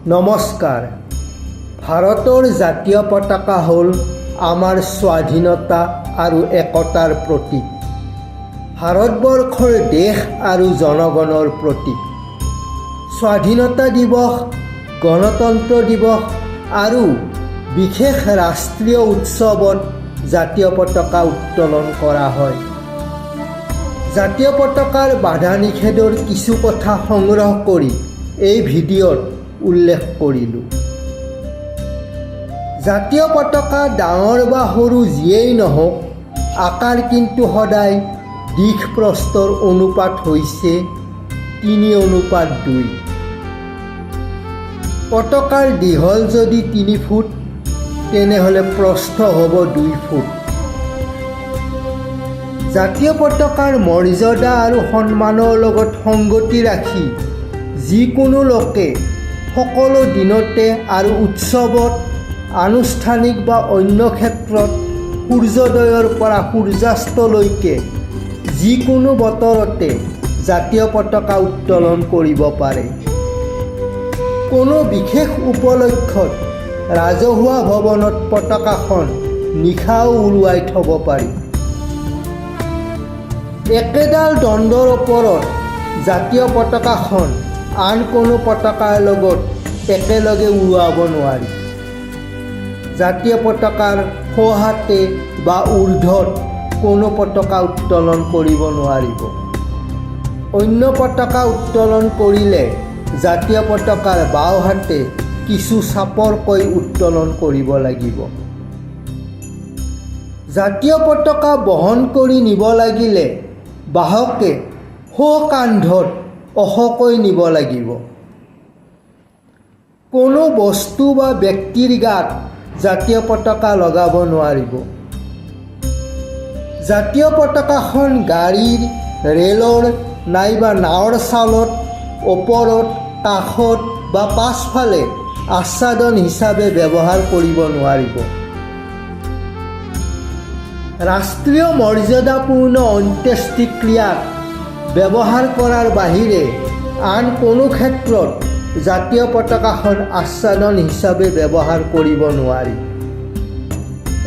নমস্কাৰ। ভাৰতৰ জাতীয় পতাকা হ'ল আমাৰ স্বাধীনতা আৰু একতাৰ প্ৰতীক। ভাৰতবৰ্ষৰ দেশ আৰু জনগণৰ প্ৰতীক। স্বাধীনতা দিৱস, গণতন্ত্ৰ দিৱস আৰু বিশেষ ৰাষ্ট্ৰীয় উৎসৱত জাতীয় পতাকা উত্তোলন কৰা হয়। জাতীয় পতাকাৰ বাধা নিষেধৰ কিছু কথা সংগ্ৰহ কৰি এই ভিডিঅ'ত উল্লেখ কৰিলোঁ। জাতীয় পতাকা ডাঙৰ বা সৰু যিয়েই নহওক, আকাৰ কিন্তু সদায় দিশ প্ৰস্থৰ অনুপাত হৈছে 3:2। পতাকাৰ দীঘল যদি 3 ফুট, তেনেহ'লে প্ৰস্থ হ'ব 2 ফুট। জাতীয় পতাকাৰ মৰ্যাদা আৰু সন্মানৰ লগত সংগতি ৰাখি যিকোনো লোকে সকলো দিনতে আৰু উৎসৱত, আনুষ্ঠানিক বা অন্য ক্ষেত্ৰত সূৰ্যোদয়ৰ পৰা সূৰ্যাস্তলৈকে যিকোনো বতৰতে জাতীয় পতাকা উত্তোলন কৰিব পাৰে। কোনো বিশেষ উপলক্ষত ৰাজহুৱা ভৱনত পতাকাখন নিশাও উৰুৱাই থ'ব পাৰি। একেডাল দণ্ডৰ ওপৰত জাতীয় পতাকাখন আন কোনো পতাকাৰ লগত একেলগে উৰুৱাব নোৱাৰি। জাতীয় পতাকাৰ সোঁহাতে বা ঊৰ্ধত কোনো পতাকা উত্তোলন কৰিব নোৱাৰিব। অন্য পতাকা উত্তোলন কৰিলে জাতীয় পতাকাৰ বাওঁহাতে কিছু চাপৰকৈ উত্তোলন কৰিব লাগিব। জাতীয় পতাকা বহন কৰি নিব লাগিলে বাহকে সোঁ কান্ধত ওখকৈ নিব লাগিব। কোনো বস্তু বা ব্যক্তিৰ গাত জাতীয় পতাকা লগাব নোৱাৰিব। জাতীয় পতাকাখন গাড়ীৰ, ৰেলৰ নাইবা নাৱৰ ছালত, ওপৰত, কাষত বা পাছফালে আচ্ছাদন হিচাপে ব্যৱহাৰ কৰিব নোৱাৰিব। ৰাষ্ট্ৰীয় মৰ্যাদাপূৰ্ণ অন্ত্যেষ্টিক্ৰিয়াত ব্যৱহাৰ কৰাৰ বাহিৰে আন কোনো ক্ষেত্ৰত জাতীয় পতাকাখন আচ্ছাদন হিচাপে ব্যৱহাৰ কৰিব নোৱাৰি।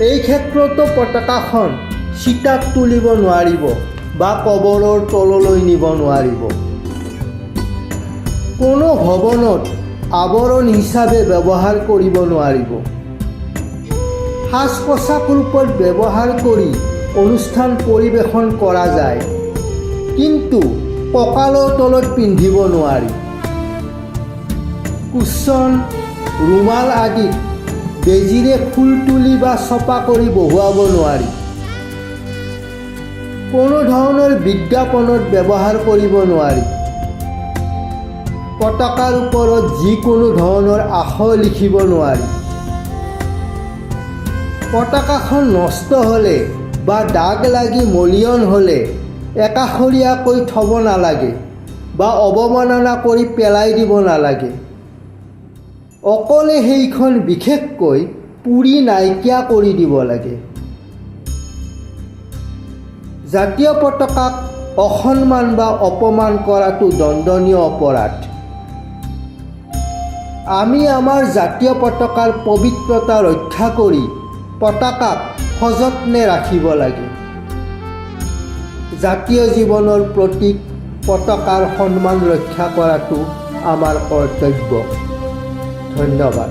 এই ক্ষেত্ৰতো পতাকাখন চিতাত তুলিব নোৱাৰিব বা কবৰৰ তললৈ নিব নোৱাৰিব। কোনো ভৱনত আৱৰণ হিচাপে ব্যৱহাৰ কৰিব নোৱাৰিব। সাজ পোছাক ৰূপত ব্যৱহাৰ কৰি অনুষ্ঠান পৰিৱেশন কৰা যায়, কিন্তু কঁকালৰ তলত পিন্ধিব নোৱাৰি। কুশ্বন, ৰুমাল আদিত বেজীৰে ফুল তুলি বা ছপা কৰি বহুৱাব নোৱাৰি। কোনো ধৰণৰ বিজ্ঞাপনত ব্যৱহাৰ কৰিব নোৱাৰি। পতাকাৰ ওপৰত যিকোনো ধৰণৰ আখৰ লিখিব নোৱাৰি। পতাকাখন নষ্ট হ'লে বা দাগ লাগি মলিয়ন হ'লে একাষৰীয়াকৈ থ'ব নালাগে বা অৱমাননা কৰি পেলাই দিব নালাগে। অকলে সেইখন বিশেষকৈ পুৰি নাইকিয়া কৰি দিব লাগে। জাতীয় পতাকাক অসন্মান বা অপমান কৰাটো দণ্ডনীয় অপৰাধ। আমি আমাৰ জাতীয় পতাকাৰ পবিত্ৰতা ৰক্ষা কৰি পতাকাক সযত্নে ৰাখিব লাগে। জাতীয় জীৱনৰ প্ৰতীক পতাকাৰ সন্মান ৰক্ষা কৰাটো আমাৰ কৰ্তব্য। ধন্যবাদ।